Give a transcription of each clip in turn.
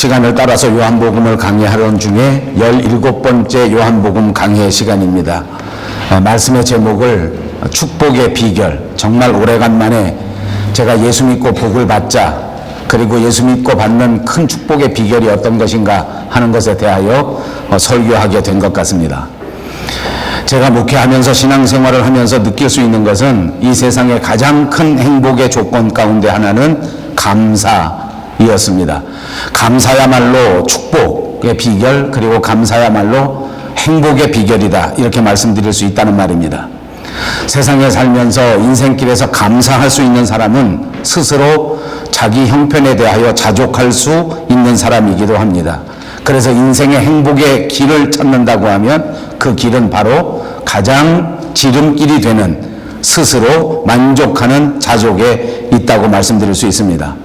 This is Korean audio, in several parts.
시간을 따라서 요한복음을 강해하던 중에 17번째 요한복음 강해 시간입니다. 말씀의 제목을 축복의 비결, 정말 오래간만에 제가 예수 믿고 복을 받자, 그리고 예수 믿고 받는 큰 축복의 비결이 어떤 것인가 하는 것에 대하여 설교하게 된 것 같습니다. 제가 목회하면서 신앙생활을 하면서 느낄 수 있는 것은 이 세상의 가장 큰 행복의 조건 가운데 하나는 감사이었습니다. 감사야말로 축복의 비결, 그리고 감사야말로 행복의 비결이다, 이렇게 말씀드릴 수 있다는 말입니다. 세상에 살면서 인생길에서 감사할 수 있는 사람은 스스로 자기 형편에 대하여 자족할 수 있는 사람이기도 합니다. 그래서 인생의 행복의 길을 찾는다고 하면 그 길은 바로 가장 지름길이 되는 스스로 만족하는 자족에 있다고 말씀드릴 수 있습니다.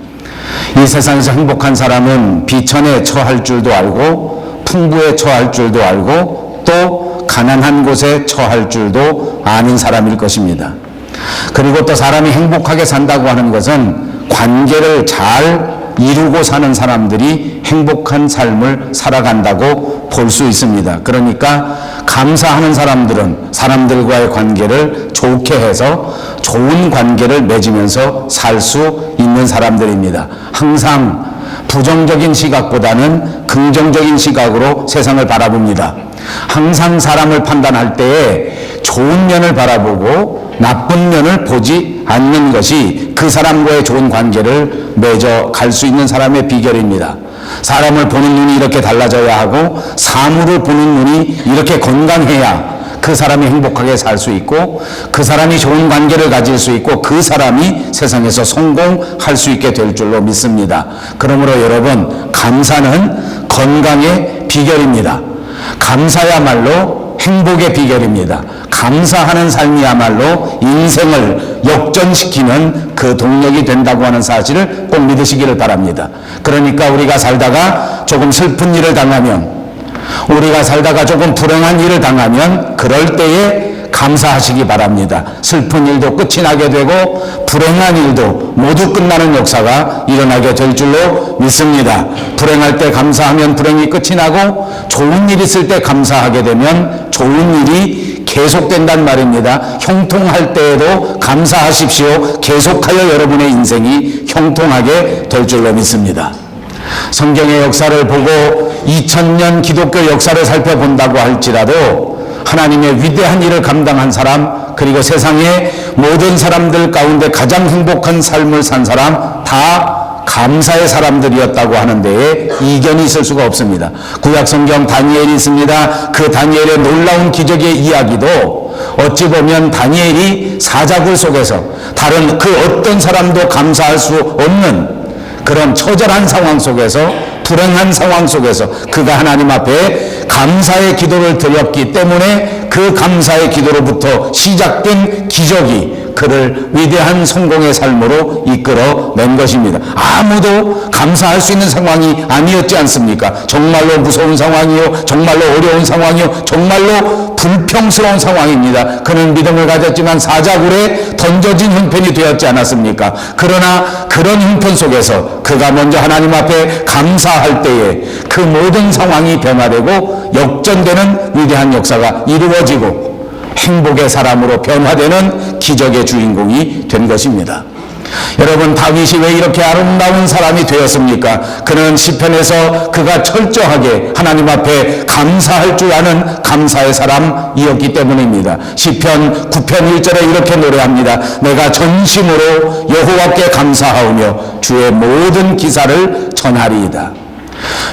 이 세상에서 행복한 사람은 비천에 처할 줄도 알고 풍부에 처할 줄도 알고 또 가난한 곳에 처할 줄도 아는 사람일 것입니다. 그리고 또 사람이 행복하게 산다고 하는 것은 관계를 잘 이루고 사는 사람들이 행복한 삶을 살아간다고 볼 수 있습니다. 그러니까 감사하는 사람들은 사람들과의 관계를 좋게 해서 좋은 관계를 맺으면서 살 수 있는 사람들입니다. 항상 부정적인 시각보다는 긍정적인 시각으로 세상을 바라봅니다. 항상 사람을 판단할 때에 좋은 면을 바라보고 나쁜 면을 보지 않는 것이 그 사람과의 좋은 관계를 맺어 갈 수 있는 사람의 비결입니다. 사람을 보는 눈이 이렇게 달라져야 하고 사물을 보는 눈이 이렇게 건강해야 그 사람이 행복하게 살 수 있고 그 사람이 좋은 관계를 가질 수 있고 그 사람이 세상에서 성공할 수 있게 될 줄로 믿습니다. 그러므로 여러분, 감사는 건강의 비결입니다. 감사야말로 행복의 비결입니다. 감사하는 삶이야말로 인생을 역전시키는 그 동력이 된다고 하는 사실을 꼭 믿으시기를 바랍니다. 그러니까 우리가 살다가 조금 슬픈 일을 당하면, 우리가 살다가 조금 불행한 일을 당하면 그럴 때에 감사하시기 바랍니다. 슬픈 일도 끝이 나게 되고 불행한 일도 모두 끝나는 역사가 일어나게 될 줄로 믿습니다. 불행할 때 감사하면 불행이 끝이 나고 좋은 일 있을 때 감사하게 되면 좋은 일이 계속된단 말입니다. 형통할 때에도 감사하십시오. 계속하여 여러분의 인생이 형통하게 될 줄로 믿습니다. 성경의 역사를 보고 2000년 기독교 역사를 살펴본다고 할지라도 하나님의 위대한 일을 감당한 사람, 그리고 세상의 모든 사람들 가운데 가장 행복한 삶을 산 사람 다 감사의 사람들이었다고 하는 데에 이견이 있을 수가 없습니다. 구약성경 다니엘이 있습니다. 그 다니엘의 놀라운 기적의 이야기도 어찌 보면 다니엘이 사자굴 속에서 다른 그 어떤 사람도 감사할 수 없는 그런 처절한 상황 속에서, 불행한 상황 속에서 그가 하나님 앞에 감사의 기도를 드렸기 때문에 그 감사의 기도로부터 시작된 기적이 그를 위대한 성공의 삶으로 이끌어낸 것입니다. 아무도 감사할 수 있는 상황이 아니었지 않습니까? 정말로 무서운 상황이요, 정말로 어려운 상황이요, 정말로 불평스러운 상황입니다. 그는 믿음을 가졌지만 사자굴에 던져진 형편이 되었지 않았습니까? 그러나 그런 형편 속에서 그가 먼저 하나님 앞에 감사할 때에 그 모든 상황이 변화되고 역전되는 위대한 역사가 이루어지고 행복의 사람으로 변화되는 기적의 주인공이 된 것입니다. 여러분, 다윗이 왜 이렇게 아름다운 사람이 되었습니까? 그는 시편에서 그가 철저하게 하나님 앞에 감사할 줄 아는 감사의 사람이었기 때문입니다. 시편 9편 1절에 이렇게 노래합니다. 내가 전심으로 여호와께 감사하오며 주의 모든 기사를 전하리이다.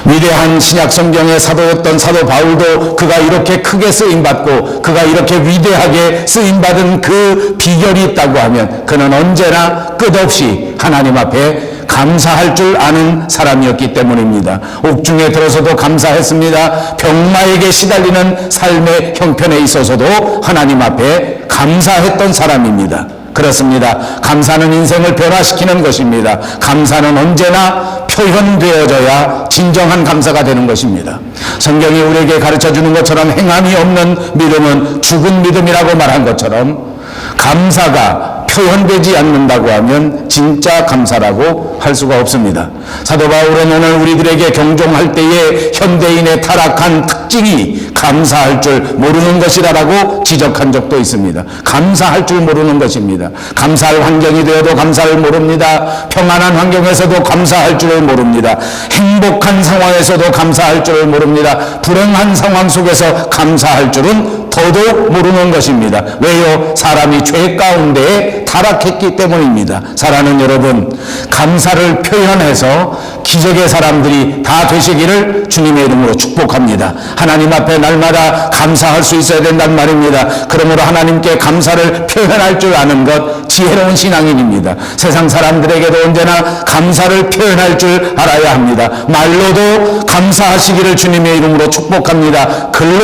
위대한 신약성경의 사도였던 사도 바울도 그가 이렇게 크게 쓰임받고 그가 이렇게 위대하게 쓰임받은 그 비결이 있다고 하면 그는 언제나 끝없이 하나님 앞에 감사할 줄 아는 사람이었기 때문입니다. 옥중에 들어서도 감사했습니다. 병마에게 시달리는 삶의 형편에 있어서도 하나님 앞에 감사했던 사람입니다. 그렇습니다. 감사는 인생을 변화시키는 것입니다. 감사는 언제나 표현되어져야 진정한 감사가 되는 것입니다. 성경이 우리에게 가르쳐주는 것처럼 행함이 없는 믿음은 죽은 믿음이라고 말한 것처럼 감사가 표현되지 않는다고 하면 진짜 감사라고 할 수가 없습니다. 사도 바울은 오늘 우리들에게 경종할 때에 현대인의 타락한 특징이 감사할 줄 모르는 것이라고 지적한 적도 있습니다. 감사할 줄 모르는 것입니다. 감사할 환경이 되어도 감사를 모릅니다. 평안한 환경에서도 감사할 줄을 모릅니다. 행복한 상황에서도 감사할 줄을 모릅니다. 불행한 상황 속에서 감사할 줄은 더더욱 모르는 것입니다. 왜요? 사람이 죄 가운데 타락했기 때문입니다. 사랑하는 여러분, 감사를 표현해서 기적의 사람들이 다 되시기를 주님의 이름으로 축복합니다. 하나님 앞에 날마다 감사할 수 있어야 된단 말입니다. 그러므로 하나님께 감사를 표현할 줄 아는 것, 지혜로운 신앙인입니다. 세상 사람들에게도 언제나 감사를 표현할 줄 알아야 합니다. 말로도 감사하시기를 주님의 이름으로 축복합니다. 글로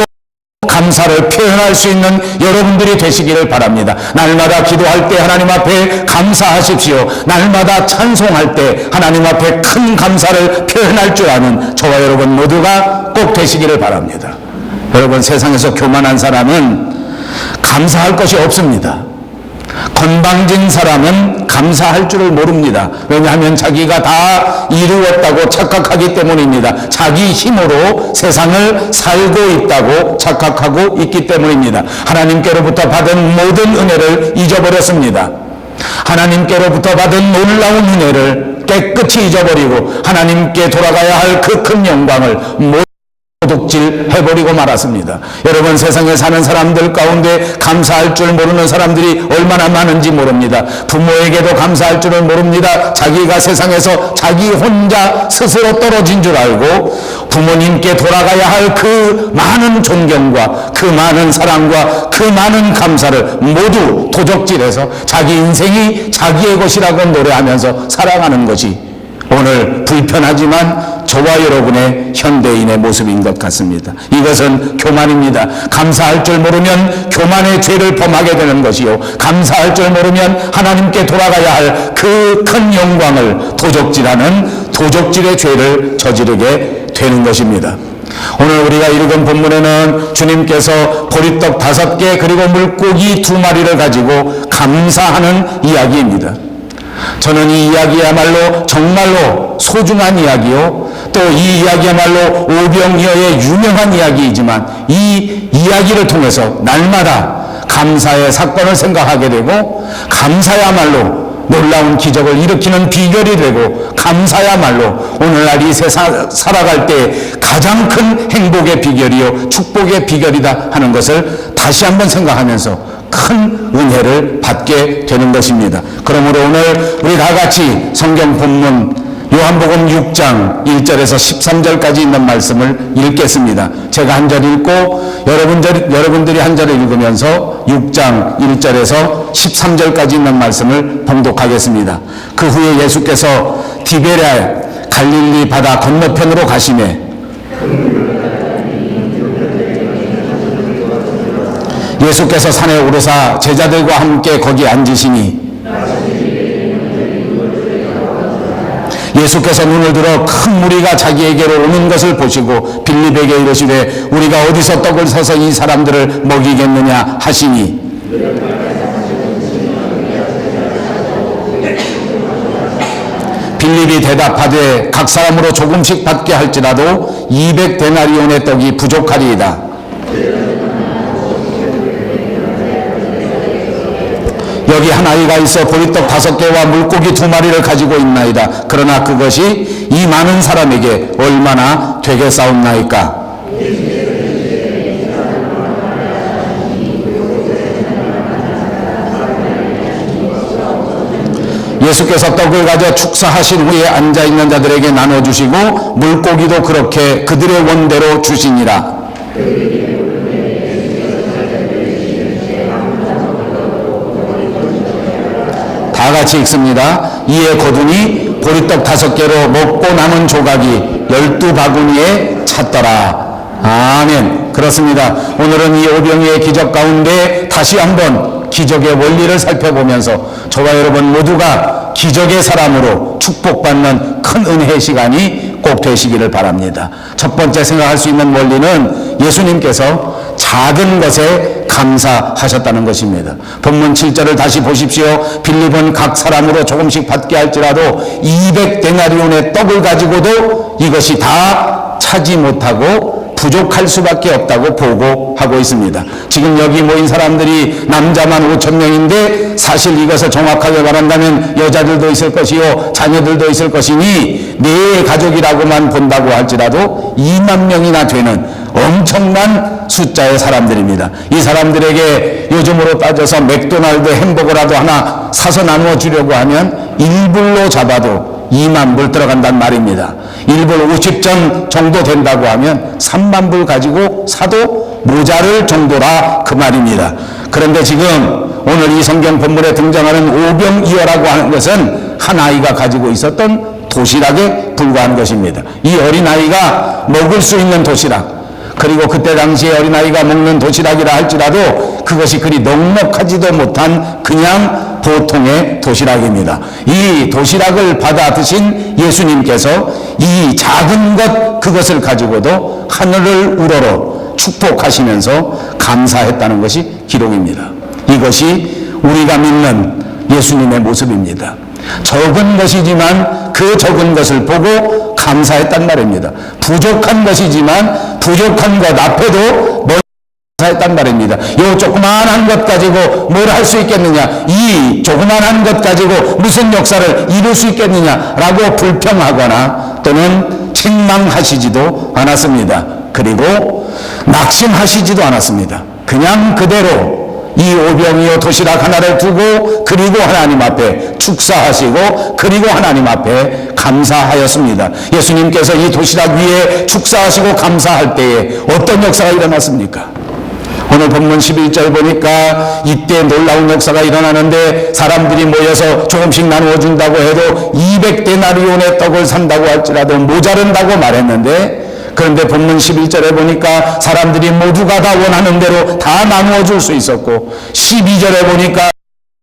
감사를 표현할 수 있는 여러분들이 되시기를 바랍니다. 날마다 기도할 때 하나님 앞에 감사하십시오. 날마다 찬송할 때 하나님 앞에 큰 감사를 표현할 줄 아는 저와 여러분 모두가 꼭 되시기를 바랍니다. 여러분, 세상에서 교만한 사람은 감사할 것이 없습니다. 건방진 사람은 감사할 줄을 모릅니다. 왜냐하면 자기가 다 이루었다고 착각하기 때문입니다. 자기 힘으로 세상을 살고 있다고 착각하고 있기 때문입니다. 하나님께로부터 받은 모든 은혜를 잊어버렸습니다. 하나님께로부터 받은 놀라운 은혜를 깨끗이 잊어버리고 하나님께 돌아가야 할 그 큰 영광을 도둑질해버리고 말았습니다. 여러분, 세상에 사는 사람들 가운데 감사할 줄 모르는 사람들이 얼마나 많은지 모릅니다. 부모에게도 감사할 줄을 모릅니다. 자기가 세상에서 자기 혼자 스스로 떨어진 줄 알고 부모님께 돌아가야 할 그 많은 존경과 그 많은 사랑과 그 많은 감사를 모두 도적질해서 자기 인생이 자기의 것이라고 노래하면서 살아가는 것이 오늘 불편하지만 저와 여러분의 현대인의 모습인 것 같습니다. 이것은 교만입니다. 감사할 줄 모르면 교만의 죄를 범하게 되는 것이요, 감사할 줄 모르면 하나님께 돌아가야 할 그 큰 영광을 도적질하는 도적질의 죄를 저지르게 되는 것입니다. 오늘 우리가 읽은 본문에는 주님께서 보리떡 5개 그리고 물고기 2마리를 가지고 감사하는 이야기입니다. 저는 이 이야기야말로 정말로 소중한 이야기요, 또 이 이야기야말로 오병이어의 유명한 이야기이지만 이 이야기를 통해서 날마다 감사의 사건을 생각하게 되고 감사야말로 놀라운 기적을 일으키는 비결이 되고 감사야말로 오늘날 이 세상 살아갈 때 가장 큰 행복의 비결이요 축복의 비결이다 하는 것을 다시 한번 생각하면서 큰 은혜를 받게 되는 것입니다. 그러므로 오늘 우리 다 같이 성경 본문 요한복음 6장 1절에서 13절까지 있는 말씀을 읽겠습니다. 제가 한 절 읽고 여러분들이 한 절을 읽으면서 6장 1절에서 13절까지 있는 말씀을 봉독하겠습니다. 그 후에 예수께서 디베랴 갈릴리 바다 건너편으로 가시매 예수께서 산에 오르사 제자들과 함께 거기 앉으시니 예수께서 눈을 들어 큰 무리가 자기에게로 오는 것을 보시고 빌립에게 이르시되 우리가 어디서 떡을 사서 이 사람들을 먹이겠느냐 하시니 빌립이 대답하되 각 사람으로 조금씩 받게 할지라도 200데나리온의 떡이 부족하리이다. 여기 한 아이가 있어 보리떡 5개와 물고기 2마리를 가지고 있나이다. 그러나 그것이 이 많은 사람에게 얼마나 되겠사옵나이까. 예수께서 떡을 가져 축사하신 후에 앉아있는 자들에게 나눠주시고 물고기도 그렇게 그들의 원대로 주시니라. 다 같이 읽습니다. 이에 거두니 보리떡 5개로 먹고 남은 조각이 12바구니에 찼더라. 아멘. 그렇습니다. 오늘은 이 오병이의 기적 가운데 다시 한번 기적의 원리를 살펴보면서 저와 여러분 모두가 기적의 사람으로 축복받는 큰 은혜의 시간이 꼭 되시기를 바랍니다. 첫 번째 생각할 수 있는 원리는 예수님께서 작은 것에 감사하셨다는 것입니다. 본문 7절을 다시 보십시오. 빌립은 각 사람으로 조금씩 받게 할지라도 200데나리온의 떡을 가지고도 이것이 다 차지 못하고 부족할 수밖에 없다고 보고하고 있습니다. 지금 여기 모인 사람들이 남자만 5,000명인데 사실 이것을 정확하게 말한다면 여자들도 있을 것이요 자녀들도 있을 것이니 네 가족이라고만 본다고 할지라도 2만 명이나 되는 엄청난 숫자의 사람들입니다. 이 사람들에게 요즘으로 따져서 맥도날드 햄버거라도 하나 사서 나누어 주려고 하면 1불로 잡아도 2만 불 들어간단 말입니다. 1불 50전 정도 된다고 하면 3만 불 가지고 사도 모자를 정도라 그 말입니다. 그런데 지금 오늘 이 성경 본문에 등장하는 오병이어라고 하는 것은 한 아이가 가지고 있었던 도시락에 불과한 것입니다. 이 어린아이가 먹을 수 있는 도시락, 그리고 그때 당시에 어린아이가 먹는 도시락이라 할지라도 그것이 그리 넉넉하지도 못한 그냥 보통의 도시락입니다. 이 도시락을 받아 드신 예수님께서 이 작은 것 그것을 가지고도 하늘을 우러러 축복하시면서 감사했다는 것이 기록입니다. 이것이 우리가 믿는 예수님의 모습입니다. 적은 것이지만 그 적은 것을 보고 감사했단 말입니다. 부족한 것이지만 부족한 것 앞에도 감사했단 말입니다. 이 조그만한 것 가지고 뭘 할 수 있겠느냐, 이 조그만한 것 가지고 무슨 역사를 이룰 수 있겠느냐라고 불평하거나 또는 책망하시지도 않았습니다. 그리고 낙심하시지도 않았습니다. 그냥 그대로 이 오병이어 도시락 하나를 두고 그리고 하나님 앞에 축사하시고 그리고 하나님 앞에 감사하였습니다. 예수님께서 이 도시락 위에 축사하시고 감사할 때에 어떤 역사가 일어났습니까? 오늘 본문 11절 보니까 이때 놀라운 역사가 일어나는데 사람들이 모여서 조금씩 나누어 준다고 해도 200데나리온의 떡을 산다고 할지라도 모자른다고 말했는데, 그런데 본문 11절에 보니까 사람들이 모두가 다 원하는 대로 다 나누어 줄 수 있었고, 12절에 보니까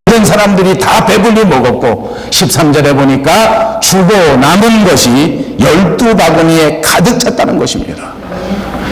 모든 사람들이 다 배불리 먹었고, 13절에 보니까 주고 남은 것이 12바구니에 가득 찼다는 것입니다.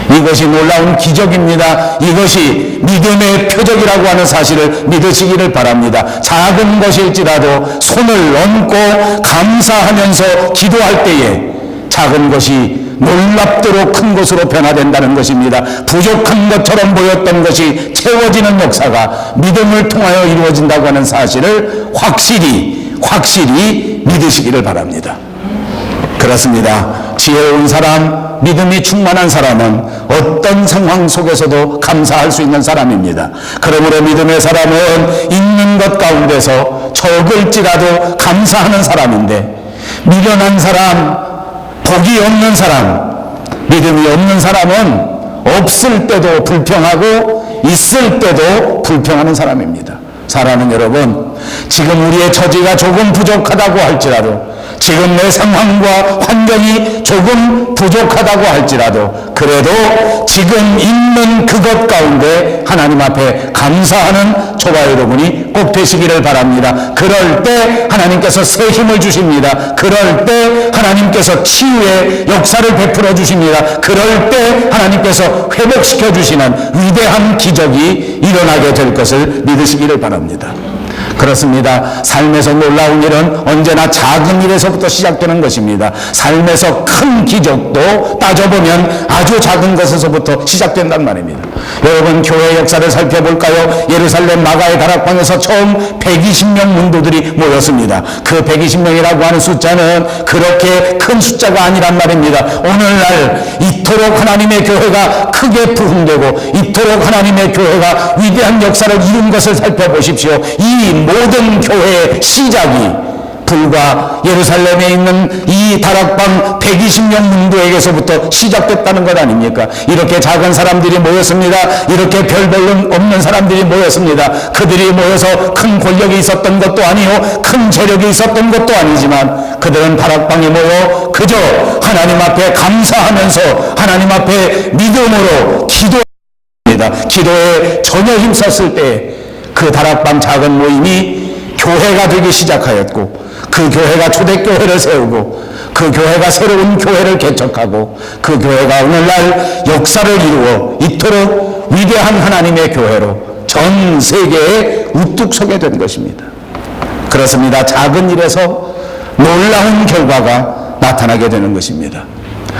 이것이 놀라운 기적입니다. 이것이 믿음의 표적이라고 하는 사실을 믿으시기를 바랍니다. 작은 것일지라도 손을 얹고 감사하면서 기도할 때에 작은 것이 놀랍도록 큰 것으로 변화된다는 것입니다. 부족한 것처럼 보였던 것이 채워지는 역사가 믿음을 통하여 이루어진다고 하는 사실을 확실히 믿으시기를 바랍니다. 그렇습니다. 지혜로운 사람, 믿음이 충만한 사람은 어떤 상황 속에서도 감사할 수 있는 사람입니다. 그러므로 믿음의 사람은 있는 것 가운데서 적을지라도 감사하는 사람인데, 미련한 사람, 복이 없는 사람, 믿음이 없는 사람은 없을 때도 불평하고 있을 때도 불평하는 사람입니다. 사랑하는 여러분, 지금 우리의 처지가 조금 부족하다고 할지라도, 지금 내 상황과 환경이 조금 부족하다고 할지라도, 그래도 지금 있는 그것 가운데 하나님 앞에 감사하는 저와 여러분이 꼭 되시기를 바랍니다. 그럴 때 하나님께서 새 힘을 주십니다. 그럴 때 하나님께서 치유의 역사를 베풀어 주십니다. 그럴 때 하나님께서 회복시켜 주시는 위대한 기적이 일어나게 될 것을 믿으시기를 바랍니다. 그렇습니다. 삶에서 놀라운 일은 언제나 작은 일에서부터 시작되는 것입니다. 삶에서 큰 기적도 따져보면 아주 작은 것에서부터 시작된단 말입니다. 여러분, 교회 역사를 살펴볼까요? 예루살렘 마가의 다락방에서 처음 120명 문도들이 모였습니다. 그 120명이라고 하는 숫자는 그렇게 큰 숫자가 아니란 말입니다. 오늘날 이토록 하나님의 교회가 크게 부흥되고 이토록 하나님의 교회가 위대한 역사를 이룬 것을 살펴보십시오. 이 모든 교회의 시작이 불과 예루살렘에 있는 이 다락방 120명 문도에게서부터 시작됐다는 것 아닙니까? 이렇게 작은 사람들이 모였습니다. 이렇게 별 없는 사람들이 모였습니다. 그들이 모여서 큰 권력이 있었던 것도 아니요, 큰 재력이 있었던 것도 아니지만 그들은 다락방에 모여 그저 하나님 앞에 감사하면서 하나님 앞에 믿음으로 기도합니다. 기도에 전혀 힘썼을 때 그 다락방 작은 모임이 교회가 되기 시작하였고, 그 교회가 초대교회를 세우고, 그 교회가 새로운 교회를 개척하고, 그 교회가 오늘날 역사를 이루어 이토록 위대한 하나님의 교회로 전 세계에 우뚝 서게 된 것입니다. 그렇습니다. 작은 일에서 놀라운 결과가 나타나게 되는 것입니다.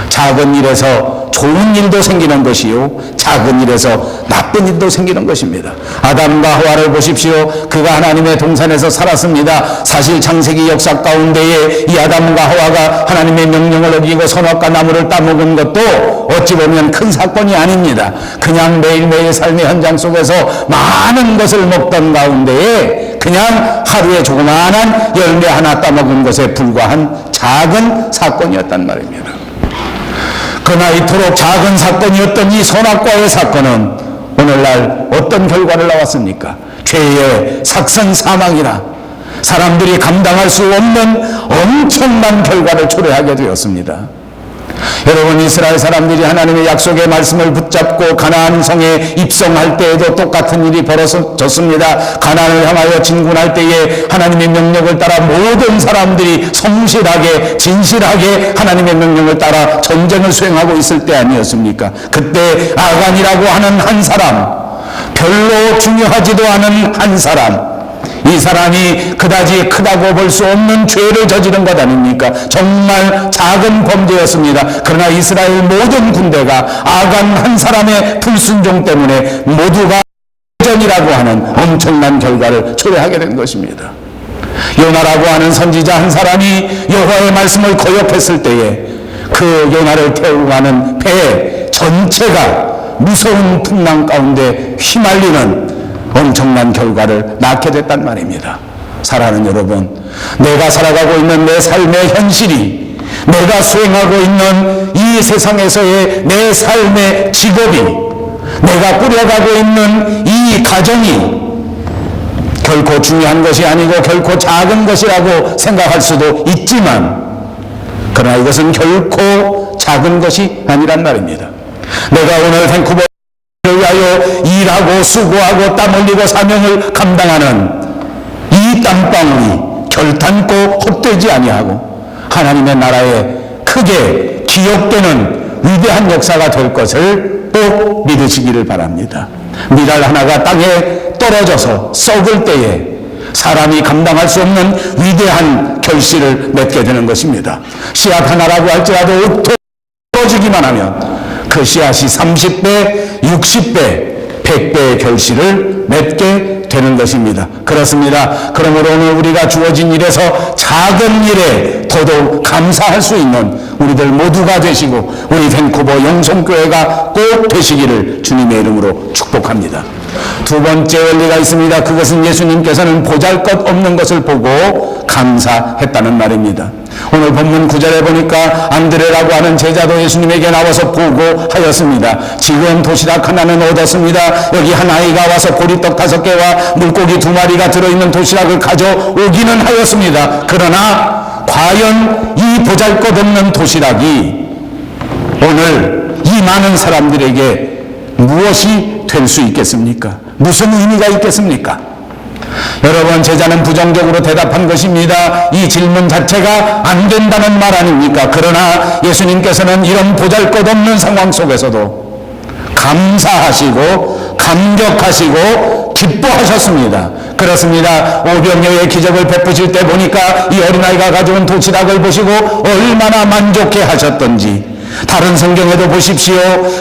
작은 일에서 좋은 일도 생기는 것이요, 작은 일에서 나쁜 일도 생기는 것입니다. 아담과 하와를 보십시오. 그가 하나님의 동산에서 살았습니다. 사실 창세기 역사 가운데에 이 아담과 하와가 하나님의 명령을 어기고 선악과 나무를 따먹은 것도 어찌 보면 큰 사건이 아닙니다. 그냥 매일매일 삶의 현장 속에서 많은 것을 먹던 가운데에 그냥 하루에 조그마한 열매 하나 따먹은 것에 불과한 작은 사건이었단 말입니다. 그러나 이토록 작은 사건이었던 이 선악과의 사건은 오늘날 어떤 결과를 나왔습니까? 죄의 삭선 사망이라 사람들이 감당할 수 없는 엄청난 결과를 초래하게 되었습니다. 여러분, 이스라엘 사람들이 하나님의 약속의 말씀을 붙잡고 가나안 성에 입성할 때에도 똑같은 일이 벌어졌습니다. 가나안을 향하여 진군할 때에 하나님의 명령을 따라 모든 사람들이 성실하게 진실하게 하나님의 명령을 따라 전쟁을 수행하고 있을 때 아니었습니까? 그때 아간이라고 하는 한 사람, 별로 중요하지도 않은 한 사람, 이 사람이 그다지 크다고 볼 수 없는 죄를 저지른 것 아닙니까? 정말 작은 범죄였습니다. 그러나 이스라엘 모든 군대가 아간 한 사람의 불순종 때문에 모두가 전이라고 하는 엄청난 결과를 초래하게 된 것입니다. 요나라고 하는 선지자 한 사람이 여호와의 말씀을 거역했을 때에 그 요나를 태우고 가는 배 전체가 무서운 풍랑 가운데 휘말리는 엄청난 결과를 낳게 됐단 말입니다. 사랑하는 여러분, 내가 살아가고 있는 내 삶의 현실이, 내가 수행하고 있는 이 세상에서의 내 삶의 직업이, 내가 꾸려가고 있는 이 가정이 결코 중요한 것이 아니고 결코 작은 것이라고 생각할 수도 있지만, 그러나 이것은 결코 작은 것이 아니란 말입니다. 내가 오늘 밴쿠버 위하여 일하고 수고하고 땀 흘리고 사명을 감당하는 이 땀방울이 결탄코 헛되지 아니하고 하나님의 나라에 크게 기억되는 위대한 역사가 될 것을 꼭 믿으시기를 바랍니다. 밀알 하나가 땅에 떨어져서 썩을 때에 사람이 감당할 수 없는 위대한 결실을 맺게 되는 것입니다. 씨앗 하나라고 할지라도 떨어지기만 하면 그 씨앗이 30배, 60배, 100배의 결실을 맺게 되는 것입니다. 그렇습니다. 그러므로 오늘 우리가 주어진 일에서 작은 일에 더더욱 감사할 수 있는 우리들 모두가 되시고 우리 밴쿠버 영성교회가 꼭 되시기를 주님의 이름으로 축복합니다. 두 번째 원리가 있습니다. 그것은 예수님께서는 보잘것없는 것을 보고 감사했다는 말입니다. 오늘 본문 9절에 보니까 안드레라고 하는 제자도 예수님에게 나와서 보고하였습니다. 지금 도시락 하나는 얻었습니다. 여기 한 아이가 와서 보리떡 5개와 물고기 2마리가 들어있는 도시락을 가져오기는 하였습니다. 그러나 과연 이 보잘것없는 도시락이 오늘 이 많은 사람들에게 무엇이 될 수 있겠습니까? 무슨 의미가 있겠습니까? 여러분, 제자는 부정적으로 대답한 것입니다. 이 질문 자체가 안 된다는 말 아닙니까? 그러나 예수님께서는 이런 보잘것없는 상황 속에서도 감사하시고 감격하시고 기뻐하셨습니다. 그렇습니다. 오병이어의 기적을 베푸실 때 보니까 이 어린아이가 가져온 도시락을 보시고 얼마나 만족해 하셨던지, 다른 성경에도 보십시오.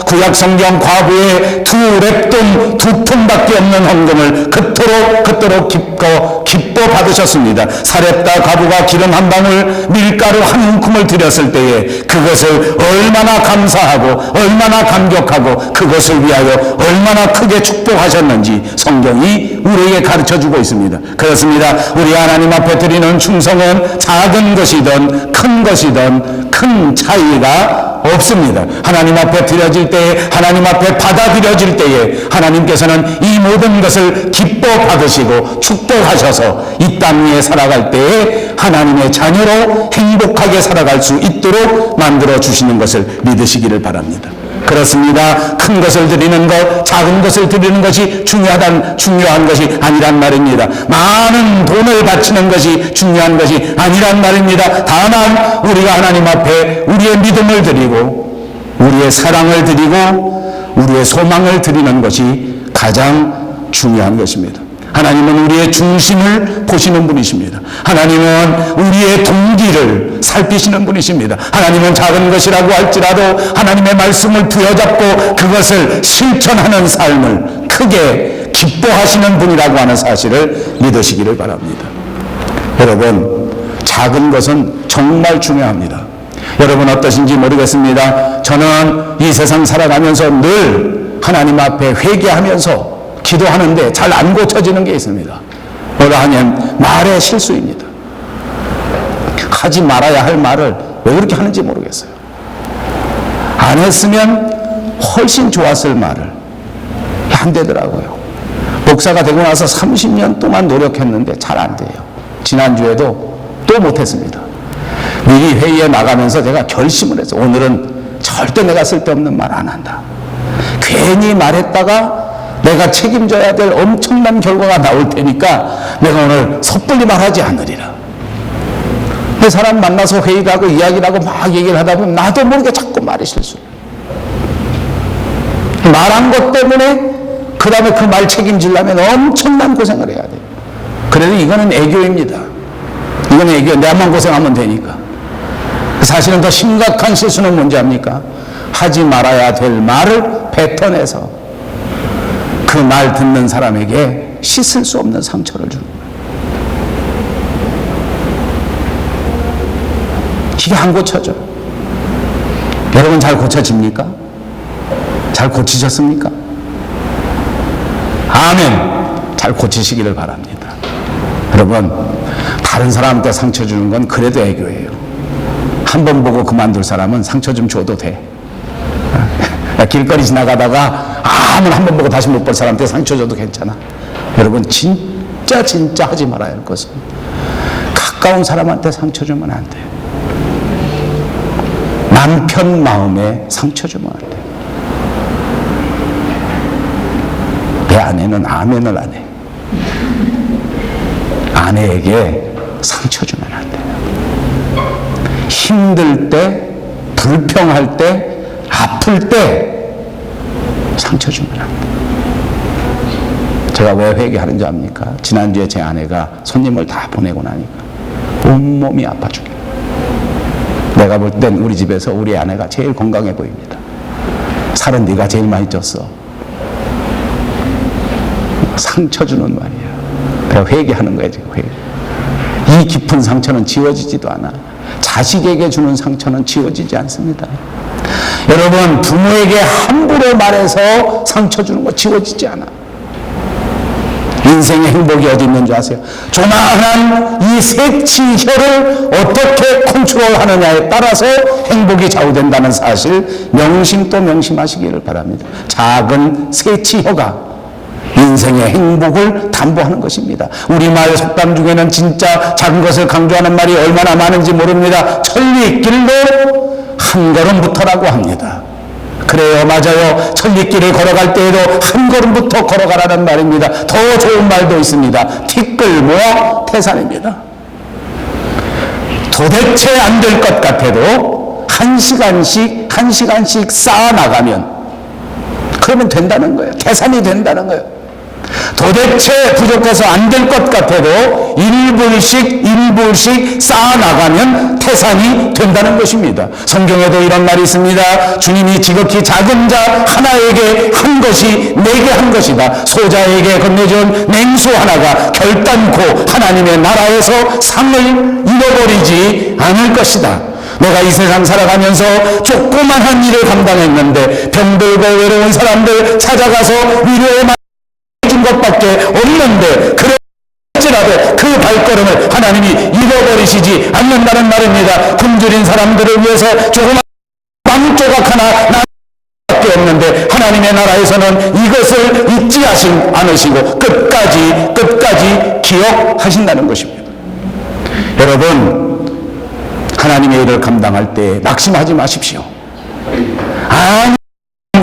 구약 성경 과부의 2렙돈 2푼밖에 없는 헌금을 그토록 기뻐 받으셨습니다. 사렙다 과부가 기름 한 방울 밀가루 한 움큼을 드렸을 때에 그것을 얼마나 감사하고 얼마나 감격하고 그것을 위하여 얼마나 크게 축복하셨는지 성경이 우리에게 가르쳐주고 있습니다. 그렇습니다. 우리 하나님 앞에 드리는 충성은 작은 것이든 큰 것이든 큰 차이가 없습니다. 하나님 앞에 드려질 때에, 하나님 앞에 받아들여질 때에 하나님께서는 이 모든 것을 기뻐 받으시고 축복하셔서 이 땅 위에 살아갈 때에 하나님의 자녀로 행복하게 살아갈 수 있도록 만들어 주시는 것을 믿으시기를 바랍니다. 그렇습니다. 큰 것을 드리는 것, 작은 것을 드리는 것이 중요한 것이 아니란 말입니다. 많은 돈을 바치는 것이 중요한 것이 아니란 말입니다. 다만 우리가 하나님 앞에 우리의 믿음을 드리고 우리의 사랑을 드리고 우리의 소망을 드리는 것이 가장 중요한 것입니다. 하나님은 우리의 중심을 보시는 분이십니다. 하나님은 우리의 동기를 살피시는 분이십니다. 하나님은 작은 것이라고 할지라도 하나님의 말씀을 부여잡고 그것을 실천하는 삶을 크게 기뻐하시는 분이라고 하는 사실을 믿으시기를 바랍니다. 여러분, 작은 것은 정말 중요합니다. 여러분 어떠신지 모르겠습니다. 저는 이 세상 살아가면서 늘 하나님 앞에 회개하면서 기도하는데 잘 안 고쳐지는 게 있습니다. 뭐라 하면 말의 실수입니다. 하지 말아야 할 말을 왜 그렇게 하는지 모르겠어요. 안 했으면 훨씬 좋았을 말을 안 되더라고요. 목사가 되고 나서 30년 동안 노력했는데 잘 안 돼요. 지난주에도 또 못했습니다. 미리 회의에 나가면서 제가 결심을 했어요. 오늘은 절대 내가 쓸데없는 말 안 한다. 괜히 말했다가 내가 책임져야 될 엄청난 결과가 나올 테니까 내가 오늘 섣불리 말하지 않으리라. 그 사람 만나서 회의를 하고 이야기를 하고 막 얘기를 하다 보면 나도 모르게 자꾸 말이 실수. 말한 것 때문에 그 다음에 그 말 책임지려면 엄청난 고생을 해야 돼요. 그래도 이거는 애교입니다. 이거는 애교. 내만 고생하면 되니까. 사실은 더 심각한 실수는 뭔지 압니까? 하지 말아야 될 말을 뱉어내서 그 말 듣는 사람에게 씻을 수 없는 상처를 주는 거예요. 이게 안 고쳐져. 여러분 잘 고쳐집니까? 잘 고치셨습니까? 아멘. 잘 고치시기를 바랍니다. 여러분, 다른 사람한테 상처 주는 건 그래도 애교예요. 한 번 보고 그만둘 사람은 상처 좀 줘도 돼. 길거리 지나가다가 아무나 한 번 보고 다시 못 볼 사람한테 상처 줘도 괜찮아. 여러분 진짜 하지 말아야 할 것은 가까운 사람한테 상처 주면 안 돼요. 남편 마음에 상처 주면 안 돼요. 내 아내는 아멘을 안 해. 아내에게 상처 주면 안 돼요. 힘들 때, 불평할 때, 아플 때 상처 주면 안 돼요. 제가 왜 회개하는지 압니까? 지난주에 제 아내가 손님을 다 보내고 나니까 온몸이 아파 죽겠어요. 내가 볼 땐 우리 집에서 우리 아내가 제일 건강해 보입니다. 살은 네가 제일 많이 쪘어. 상처 주는 말이야. 내가 회개하는 거야 지금. 회개. 이 깊은 상처는 지워지지도 않아. 자식에게 주는 상처는 지워지지 않습니다. 여러분, 부모에게 함부로 말해서 상처 주는 거 지워지지 않아. 인생의 행복이 어디 있는 줄 아세요? 조만한 이 색치혀를 어떻게 컨트롤하느냐에 따라서 행복이 좌우된다는 사실 명심 또 명심하시기를 바랍니다. 작은 색치혀가 인생의 행복을 담보하는 것입니다. 우리말 속담 중에는 진짜 작은 것을 강조하는 말이 얼마나 많은지 모릅니다. 천리길로 한 걸음부터라고 합니다. 그래요, 맞아요. 천리길을 걸어갈 때에도 한 걸음부터 걸어가라는 말입니다. 더 좋은 말도 있습니다. 티끌 모아 태산입니다. 도대체 안 될 것 같아도 한 시간씩 쌓아 나가면 그러면 된다는 거예요. 태산이 된다는 거예요. 도대체 부족해서 안 될 것 같아도 일불씩 쌓아나가면 태산이 된다는 것입니다. 성경에도 이런 말이 있습니다. 주님이 지극히 작은 자 하나에게 한 것이 내게 한 것이다. 소자에게 건네준 냉수 하나가 결단코 하나님의 나라에서 상을 잃어버리지 않을 것이다. 내가 이 세상 살아가면서 조그만한 일을 감당했는데 병들고 외로운 사람들 찾아가서 위로의 준 것밖에 없는데 그럴지라도 그 발걸음을 하나님이 잃어버리시지 않는다는 말입니다. 굶주린 사람들을 위해서 조그만 빵 조각 하나 밖에 없는데 하나님의 나라에서는 이것을 잊지 않으시고 끝까지 기억하신다는 것입니다. 여러분, 하나님의 일을 감당할 때 낙심하지 마십시오.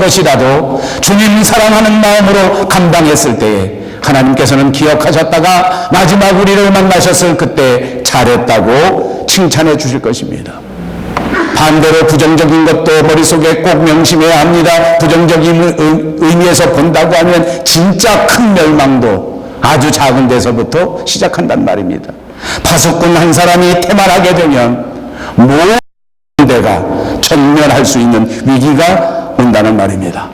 것이라도 주님 사랑하는 마음으로 감당했을 때에 하나님께서는 기억하셨다가 마지막 우리를 만나셨을 그때 잘했다고 칭찬해 주실 것입니다. 반대로 부정적인 것도 머릿속에 꼭 명심해야 합니다. 부정적인 의미에서 본다고 하면 진짜 큰 멸망도 아주 작은 데서부터 시작한단 말입니다. 파수꾼 한 사람이 태만하게 되면 모든 데가 전멸할 수 있는 위기가 온다는 말입니다.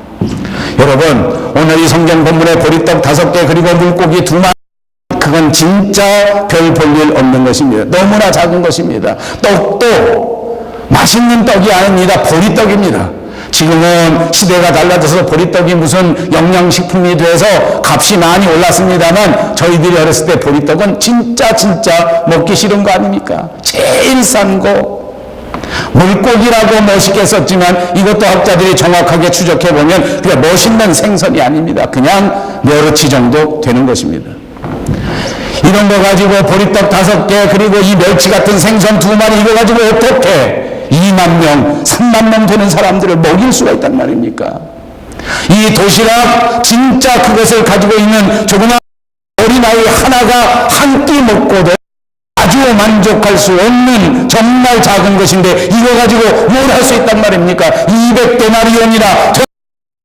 여러분, 오늘 이 성경 본문에 보리떡 5개 그리고 물고기 2마리, 그건 진짜 별 볼 일 없는 것입니다. 너무나 작은 것입니다. 떡도 맛있는 떡이 아닙니다. 보리떡입니다. 지금은 시대가 달라져서 보리떡이 무슨 영양식품이 돼서 값이 많이 올랐습니다만, 저희들이 어렸을 때 보리떡은 진짜 먹기 싫은 거 아닙니까? 제일 싼 거. 물고기라고 멋있게 썼지만 이것도 학자들이 정확하게 추적해보면 그냥 멋있는 생선이 아닙니다. 그냥 멸치 정도 되는 것입니다. 이런 거 가지고 보리떡 5개 그리고 이 멸치 같은 생선 2마리 이거 가지고 어떻게 2만 명, 3만 명 되는 사람들을 먹일 수가 있단 말입니까? 이 도시락 진짜 그것을 가지고 있는 조그만 어린아이 하나가 한 끼 먹고도 아주 만족할 수 없는 정말 작은 것인데 이거 가지고 뭘 할 수 있단 말입니까? 200데나리온이나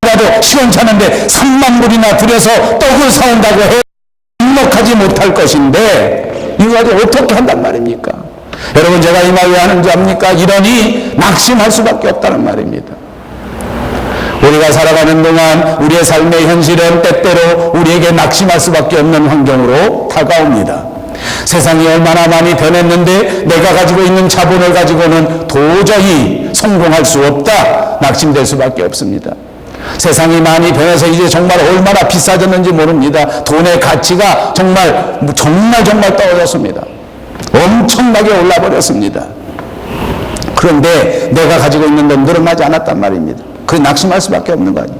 저라도 시원찮은데 3만 불이나 들여서 떡을 사온다고 해 넉하지 못할 것인데 이거 가지고 어떻게 한단 말입니까? 여러분, 제가 이 말 왜 하는지 압니까? 이러니 낙심할 수밖에 없다는 말입니다. 우리가 살아가는 동안 우리의 삶의 현실은 때때로 우리에게 낙심할 수밖에 없는 환경으로 다가옵니다. 세상이 얼마나 많이 변했는데 내가 가지고 있는 자본을 가지고는 도저히 성공할 수 없다, 낙심될 수밖에 없습니다. 세상이 많이 변해서 이제 정말 얼마나 비싸졌는지 모릅니다. 돈의 가치가 정말 떨어졌습니다. 엄청나게 올라버렸습니다. 그런데 내가 가지고 있는 돈 늘어나지 않았단 말입니다. 그 낙심할 수밖에 없는 거 아니에요.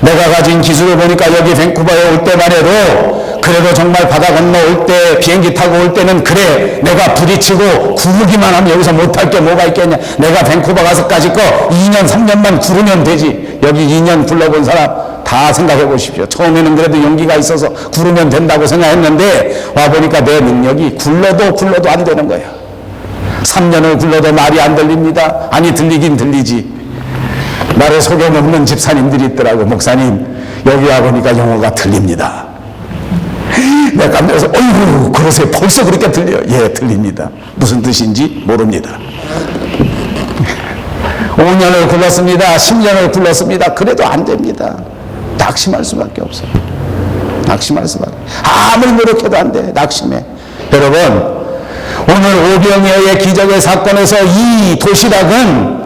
내가 가진 기술을 보니까 여기 밴쿠버에 올 때만 해도 그래도 정말 바다 건너 올 때, 비행기 타고 올 때는 그래, 내가 부딪히고 구르기만 하면 여기서 못할 게 뭐가 있겠냐. 내가 밴쿠버 가서까지 거 2년 3년만 구르면 되지. 여기 2년 굴러본 사람 다 생각해 보십시오. 처음에는 그래도 용기가 있어서 구르면 된다고 생각했는데 와보니까 내 능력이 굴러도 안 되는 거야. 3년을 굴러도 말이 안 들립니다. 아니, 들리긴 들리지. 나를 속여먹는 집사님들이 있더라고. 목사님, 여기 와보니까 영어가 들립니다. 내가 깜짝해서 어이구, 그러세요? 벌써 그렇게 들려요? 예, 들립니다. 무슨 뜻인지 모릅니다. 5년을 굴렀습니다. 10년을 굴렀습니다. 그래도 안 됩니다. 낙심할 수밖에 없어요. 낙심할 수밖에. 아무리 노력해도 안 돼. 낙심해. 여러분, 오늘 오병이어의 기적의 사건에서 이 도시락은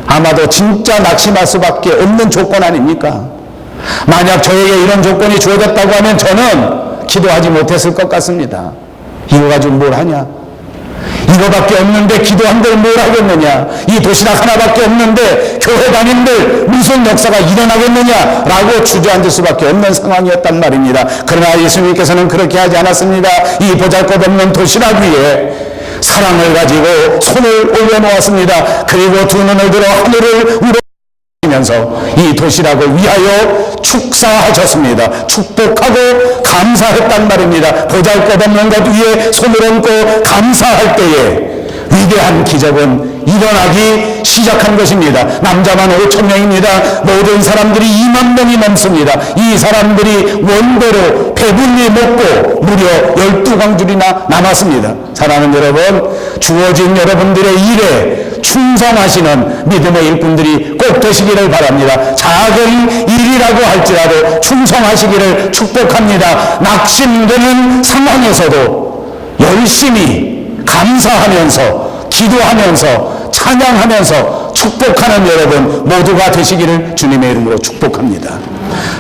아마도 진짜 낙심할 수밖에 없는 조건 아닙니까? 만약 저에게 이런 조건이 주어졌다고 하면 저는 기도하지 못했을 것 같습니다. 이거 가지고 뭘 하냐? 이거밖에 없는데 기도한들 뭘 하겠느냐? 이 도시락 하나밖에 없는데 교회 다닌들 무슨 역사가 일어나겠느냐? 라고 주저앉을 수밖에 없는 상황이었단 말입니다. 그러나 예수님께서는 그렇게 하지 않았습니다. 이 보잘것없는 도시락 위에 사랑을 가지고 손을 올려놓았습니다. 그리고 두 눈을 들어 하늘을 우러면서 이 도시락을 위하여 축사하셨습니다. 축복하고 감사했단 말입니다. 보잘것없는 것 위에 손을 얹고 감사할 때에 위대한 기적은 일어나기 시작한 것입니다. 남자만 5,000명입니다. 모든 사람들이 2만 명이 넘습니다. 이 사람들이 원대로 배불리 먹고 무려 12광줄이나 남았습니다. 사랑하는 여러분, 주어진 여러분들의 일에 충성하시는 믿음의 일꾼들이 꼭 되시기를 바랍니다. 작은 일이라고 할지라도 충성하시기를 축복합니다. 낙심되는 상황에서도 열심히 감사하면서 기도하면서 찬양하면서 축복하는 여러분 모두가 되시기를 주님의 이름으로 축복합니다.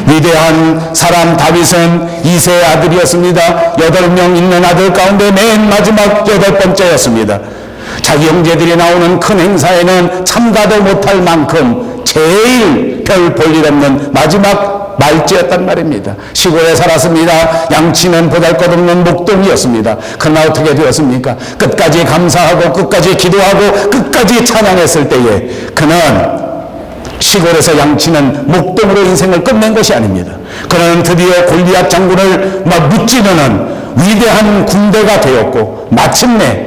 위대한 사람 다윗은 2세의 아들이었습니다. 8명 있는 아들 가운데 맨 마지막 8번째였습니다. 자기 형제들이 나오는 큰 행사에는 참가도 못할 만큼 제일 별 볼 일 없는 마지막 말지였단 말입니다. 시골에 살았습니다. 양치는 보잘것없는 목동이었습니다. 그러나 어떻게 되었습니까? 끝까지 감사하고 끝까지 기도하고 끝까지 찬양했을 때에 그는 시골에서 양치는 목동으로 인생을 끝낸 것이 아닙니다. 그는 드디어 골리앗 장군을 무찌르는 위대한 군대가 되었고 마침내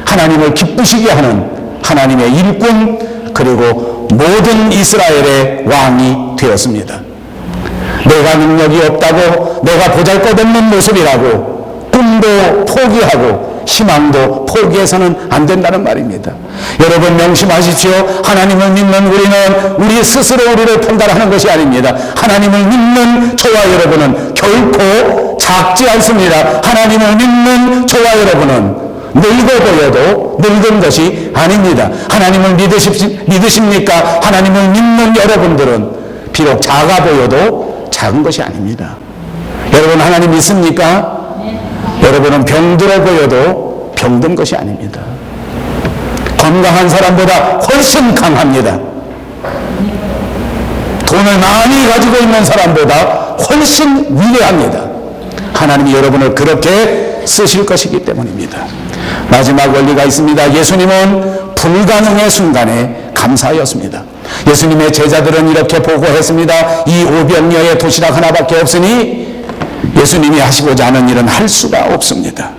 하나님을 기쁘시게 하는 하나님의 일꾼 그리고 모든 이스라엘의 왕이 되었습니다. 내가 능력이 없다고, 내가 보잘것없는 모습이라고 꿈도 포기하고 희망도 포기해서는 안 된다는 말입니다. 여러분 명심하십시오. 하나님을 믿는 우리는 우리 스스로 우리를 판단하는 것이 아닙니다. 하나님을 믿는 저와 여러분은 결코 작지 않습니다. 하나님을 믿는 저와 여러분은 늙어 보여도 늙은 것이 아닙니다. 하나님을 믿으십니까? 하나님을 믿는 여러분들은 비록 작아 보여도 작은 것이 아닙니다. 여러분 하나님 믿습니까? 여러분은 병들어 보여도 병든 것이 아닙니다. 건강한 사람보다 훨씬 강합니다. 돈을 많이 가지고 있는 사람보다 훨씬 위대합니다. 하나님이 여러분을 그렇게 쓰실 것이기 때문입니다. 마지막 원리가 있습니다. 예수님은 불가능의 순간에 감사하였습니다. 예수님의 제자들은 이렇게 보고했습니다. 이 오병이어의 도시락 하나밖에 없으니 예수님이 하시고자 하는 일은 할 수가 없습니다.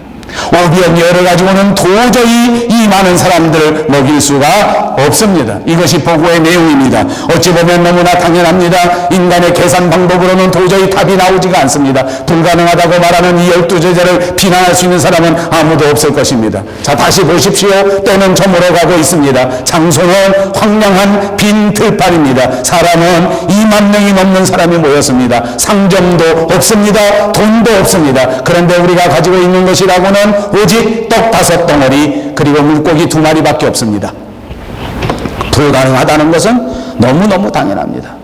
오병이어를 가지고는 도저히 이 많은 사람들을 먹일 수가 없습니다. 이것이 보고의 내용입니다. 어찌 보면 너무나 당연합니다. 인간의 계산 방법으로는 도저히 답이 나오지가 않습니다. 불가능하다고 말하는 이 12제자를 비난할 수 있는 사람은 아무도 없을 것입니다. 자, 다시 보십시오. 때는 저물어 가고 있습니다. 장소는 황량한 빈 들판입니다. 사람은 2만 명이 넘는 사람이 모였습니다. 상점도 없습니다. 돈도 없습니다. 그런데 우리가 가지고 있는 것이라고는 오직 떡 5덩어리 그리고 물고기 2마리밖에 없습니다. 불가능하다는 것은 너무너무 당연합니다.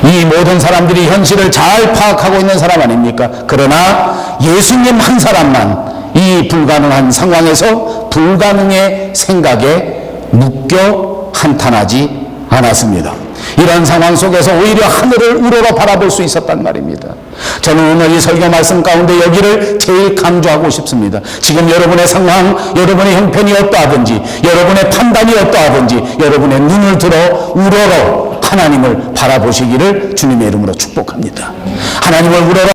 이 모든 사람들이 현실을 잘 파악하고 있는 사람 아닙니까? 그러나 예수님 한 사람만 이 불가능한 상황에서 불가능의 생각에 묶여 한탄하지 않았습니다. 이런 상황 속에서 오히려 하늘을 우러러 바라볼 수 있었단 말입니다. 저는 오늘 이 설교 말씀 가운데 여기를 제일 강조하고 싶습니다. 지금 여러분의 상황, 여러분의 형편이 어떠하든지, 여러분의 판단이 어떠하든지, 여러분의 눈을 들어 우러러 하나님을 바라보시기를 주님의 이름으로 축복합니다. 하나님을 우러러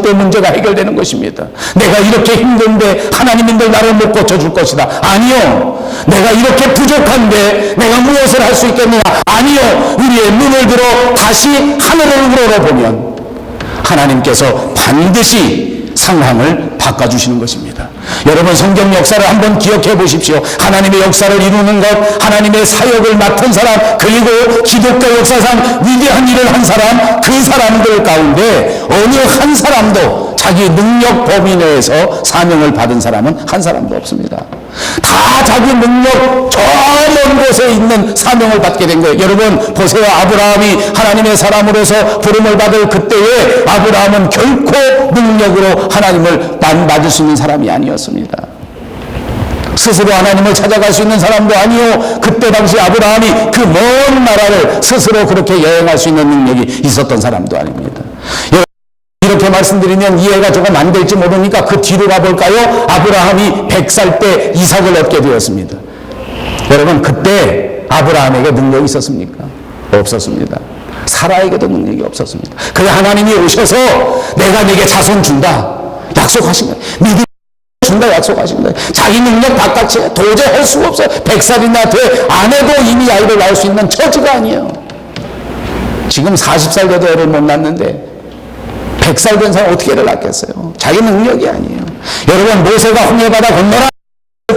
때 문제가 해결되는 것입니다. 내가 이렇게 힘든데 하나님인들 나를 못 고쳐줄 것이다. 아니요. 내가 이렇게 부족한데 내가 무엇을 할 수 있겠느냐. 아니요. 우리의 눈을 들어 다시 하늘을 우러러보면 하나님께서 반드시 상황을 바꿔주시는 것입니다. 여러분 성경 역사를 한번 기억해 보십시오. 하나님의 역사를 이루는 것, 하나님의 사역을 맡은 사람, 그리고 기독교 역사상 위대한 일을 한 사람, 그 사람들 가운데 어느 한 사람도 자기 능력 범위 내에서 사명을 받은 사람은 한 사람도 없습니다. 다 자기 능력 저 먼 곳에 있는 사명을 받게 된 거예요. 여러분 보세요. 아브라함이 하나님의 사람으로서 부름을 받을 그때에 아브라함은 결코 능력으로 하나님을 받을 수 있는 사람이 아니었습니다. 스스로 하나님을 찾아갈 수 있는 사람도 아니요. 그때 당시 아브라함이 그 먼 나라를 스스로 그렇게 여행할 수 있는 능력이 있었던 사람도 아닙니다. 이렇게 말씀드리면 이해가 조금 안 될지 모르니까 그 뒤로 가볼까요? 아브라함이 100살 때 이삭을 얻게 되었습니다. 여러분 그때 아브라함에게 능력이 있었습니까? 없었습니다. 사라에게도 능력이 없었습니다. 그래 하나님이 오셔서 내가 네게 자손 준다 약속하신 거예요. 믿음 준다 약속하신 거예요. 자기 능력 바깥이 도저히 할 수가 없어요. 100살이나 돼 안 해도 이미 아이를 낳을 수 있는 처지가 아니에요. 지금 40살 돼도 애를 못 낳는데 100살 된 사람 어떻게 애를 낳겠어요? 자기 능력이 아니에요. 여러분 모세가 홍해바다 건너라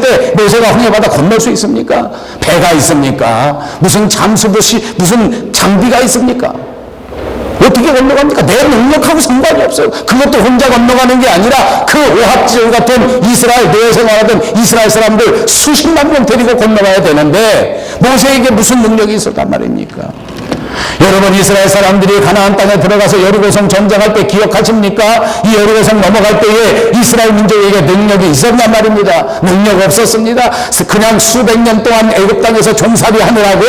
때 모세가 홍해바다 건널 수 있습니까? 배가 있습니까? 무슨 잠수봇이 무슨 장비가 있습니까? 어떻게 건너갑니까? 내 능력하고 상관이 없어요. 그것도 혼자 건너가는 게 아니라 그 오합지졸 같은 이스라엘 내에 생활하던 이스라엘 사람들 수십만 명 데리고 건너가야 되는데 모세에게 무슨 능력이 있었단 말입니까? 여러분 이스라엘 사람들이 가나안 땅에 들어가서 여리고성 전쟁할 때 기억하십니까? 이 여리고성 넘어갈 때에 이스라엘 민족에게 능력이 있었단 말입니다. 능력 없었습니다. 그냥 수백 년 동안 애굽 땅에서 종살이 하느라고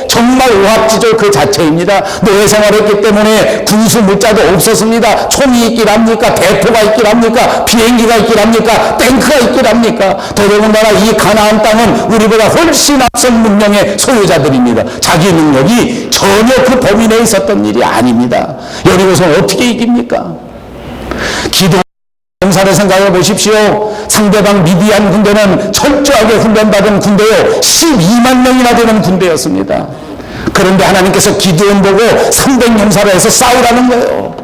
정말 오합지졸 그 자체입니다. 노예 생활했기 때문에 군수 물자도 없었습니다. 총이 있길 합니까? 대포가 있길 합니까? 비행기가 있길 합니까? 탱크가 있길 합니까? 더더군다나 이 가나안 땅은 우리보다 훨씬 앞선 문명의 소유자들입니다. 자기 능력이 전혀 그 범위 내에 있었던 일이 아닙니다. 여리고성 어떻게 이깁니까? 기도 용사를 생각해 보십시오. 상대방 미디안 군대는 철저하게 훈련받은 군대요, 12만 명이나 되는 군대였습니다. 그런데 하나님께서 기드온 보고 300용사로 해서 싸우라는 거예요.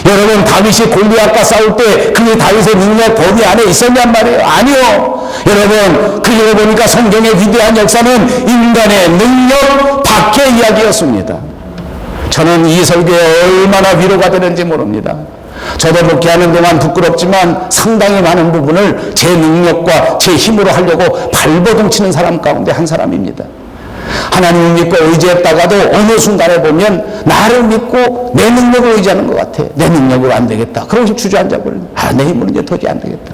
여러분, 다윗이 골리앗과 싸울 때 그게 다윗의 능력 범위 안에 있었냔 말이에요. 아니요. 여러분, 그리고 보니까 성경의 위대한 역사는 인간의 능력 밖의 이야기였습니다. 저는 이 설교에 얼마나 위로가 되는지 모릅니다. 저도 목회하는 동안 부끄럽지만 상당히 많은 부분을 제 능력과 제 힘으로 하려고 발버둥 치는 사람 가운데 한 사람입니다. 하나님을 믿고 의지했다가도 어느 순간에 보면 나를 믿고 내 능력을 의지하는 것 같아. 내 능력으로 안 되겠다. 그러고 주저앉아버려. 내 힘으로 이제 도저히 안 되겠다.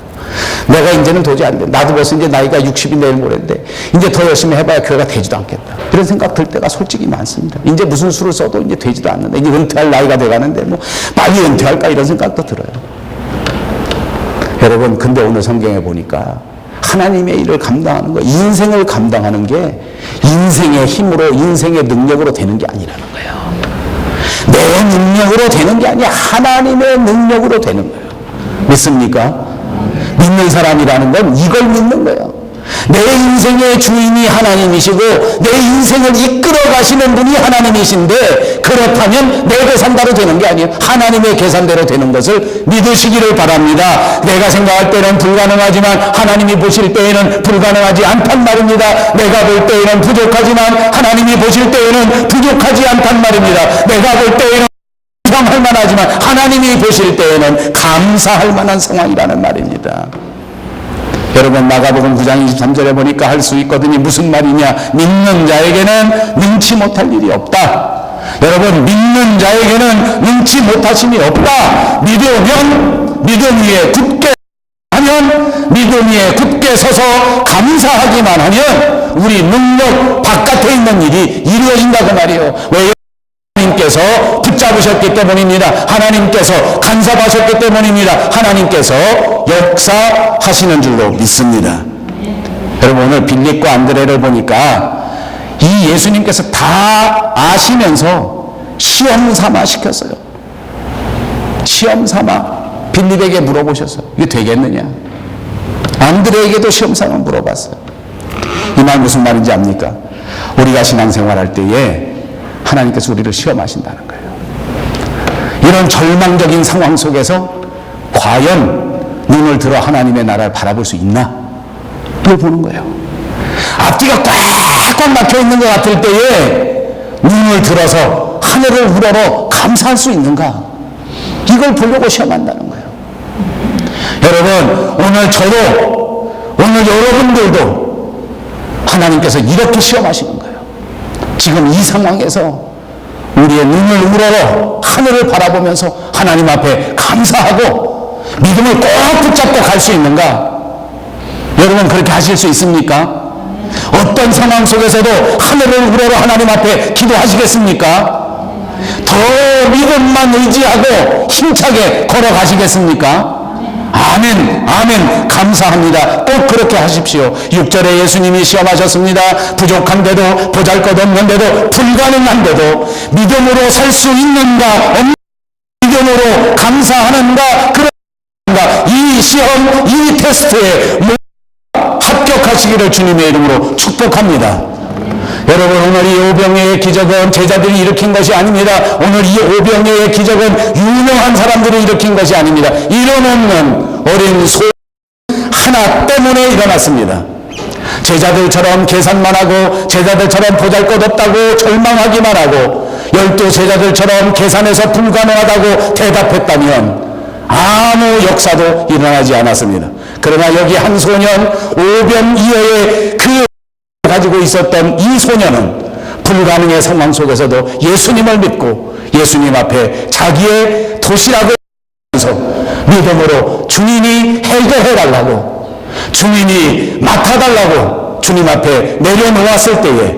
내가 이제는 도저히 안 돼. 나도 벌써 이제 나이가 60이 내일 모레인데 이제 더 열심히 해봐야 교회가 되지도 않겠다. 이런 생각 들 때가 솔직히 많습니다. 이제 무슨 수를 써도 이제 되지도 않는데, 이제 은퇴할 나이가 돼가는데 뭐 빨리 은퇴할까 이런 생각도 들어요. 여러분, 근데 오늘 성경에 보니까 하나님의 일을 감당하는 거, 인생을 감당하는 게 인생의 힘으로, 인생의 능력으로 되는 게 아니라는 거예요. 내 능력으로 되는 게 아니야. 하나님의 능력으로 되는 거예요. 믿습니까? 믿는 사람이라는 건 이걸 믿는 거예요. 내 인생의 주인이 하나님이시고 내 인생을 이끌어 가시는 분이 하나님이신데, 그렇다면 내 계산대로 되는 게 아니에요. 하나님의 계산대로 되는 것을 믿으시기를 바랍니다. 내가 생각할 때는 불가능하지만 하나님이 보실 때에는 불가능하지 않단 말입니다. 내가 볼 때에는 부족하지만 하나님이 보실 때에는 부족하지 않단 말입니다. 내가 볼 때에는 감사할 만하지만 하나님이 보실 때에는 감사할 만한 상황이라는 말입니다. 여러분, 마가복음 9장 23절에 보니까 할 수 있거든요. 무슨 말이냐? 믿는 자에게는 능치 못할 일이 없다. 여러분, 믿는 자에게는 능치 못하심이 없다. 믿음 위에 굳게 하면, 믿음 위에 굳게 서서 감사하기만 하면 우리 능력 바깥에 있는 일이 이루어진다고 말이에요. 왜? 하나님께서 붙잡으셨기 때문입니다. 하나님께서 간섭하셨기 때문입니다. 하나님께서 역사하시는 줄로 믿습니다. 여러분, 오늘 빌립과 안드레를 보니까 이 예수님께서 다 아시면서 시험 삼아 시켰어요. 시험 삼아 빌립에게 물어보셨어요. 이게 되겠느냐? 안드레에게도 시험 삼아 물어봤어요. 이 말 무슨 말인지 압니까? 우리가 신앙생활할 때에 하나님께서 우리를 시험하신다는 거예요. 이런 절망적인 상황 속에서 과연 눈을 들어 하나님의 나라를 바라볼 수 있나? 이걸 보는 거예요. 앞뒤가 꽉꽉 막혀 있는 것 같을 때에 눈을 들어서 하늘을 우러러 감사할 수 있는가? 이걸 보려고 시험한다는 거예요. 여러분, 오늘 저도, 오늘 여러분들도 하나님께서 이렇게 시험하시는 거예요. 지금 이 상황에서 우리의 눈을 우러러 하늘을 바라보면서 하나님 앞에 감사하고 믿음을 꼭 붙잡고 갈 수 있는가? 여러분, 그렇게 하실 수 있습니까? 어떤 상황 속에서도 하늘을 우러러 하나님 앞에 기도하시겠습니까? 더 믿음만 의지하고 힘차게 걸어가시겠습니까? 아멘, 아멘. 감사합니다. 꼭 그렇게 하십시오. 6절에 예수님이 시험하셨습니다. 부족한데도, 보잘것없는데도, 불가능한데도 믿음으로 살 수 있는가, 없는가, 믿음으로 감사하는가, 그런가, 이 시험, 이 테스트에 합격하시기를 주님의 이름으로 축복합니다. 여러분, 오늘 이 오병이의 기적은 제자들이 일으킨 것이 아닙니다. 오늘 이 오병이의 기적은 유명한 사람들이 일으킨 것이 아닙니다. 이런 없는 어린 소 하나 때문에 일어났습니다. 제자들처럼 계산만 하고, 제자들처럼 보잘것없다고 절망하기만 하고, 12 제자들처럼 계산해서 불가능하다고 대답했다면 아무 역사도 일어나지 않았습니다. 그러나 여기 한 소년, 오병이어의 그 가지고 있었던 이 소년은 불가능의 상황 속에서도 예수님을 믿고 예수님 앞에 자기의 도시락을 하면서 믿음으로 주님이 해결해달라고, 주님이 맡아달라고 주님 앞에 내려놓았을 때에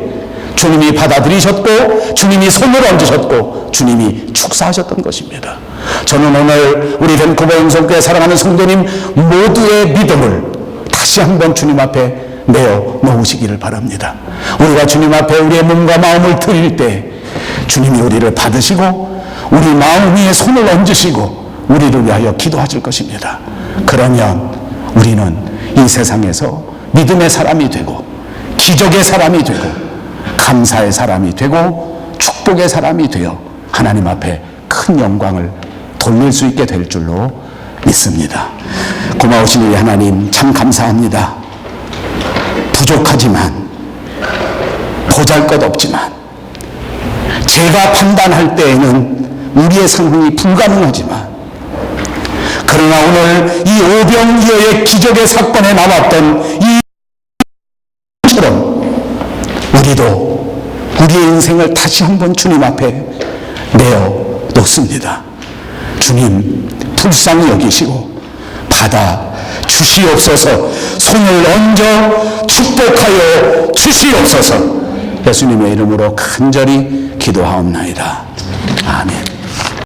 주님이 받아들이셨고, 주님이 손을 얹으셨고, 주님이 축사하셨던 것입니다. 저는 오늘 우리 밴쿠버 영성교회 사랑하는 성도님 모두의 믿음을 다시 한번 주님 앞에 내어 놓으시기를 바랍니다. 우리가 주님 앞에 우리의 몸과 마음을 드릴 때 주님이 우리를 받으시고 우리 마음 위에 손을 얹으시고 우리를 위하여 기도하실 것입니다. 그러면 우리는 이 세상에서 믿음의 사람이 되고 기적의 사람이 되고 감사의 사람이 되고 축복의 사람이 되어 하나님 앞에 큰 영광을 돌릴 수 있게 될 줄로 믿습니다. 고마우신 우리 하나님 참 감사합니다. 부족하지만 보잘것없지만 제가 판단할 때에는 우리의 상황이 불가능하지만 그러나 오늘 이 오병이어의 기적의 사건에 나왔던 이처럼 우리도 우리의 인생을 다시 한번 주님 앞에 내어 놓습니다. 주님 불쌍히 여기시고 받아 주시옵소서. 손을 얹어 축복하여 주시옵소서. 예수님의 이름으로 간절히 기도하옵나이다. 아멘.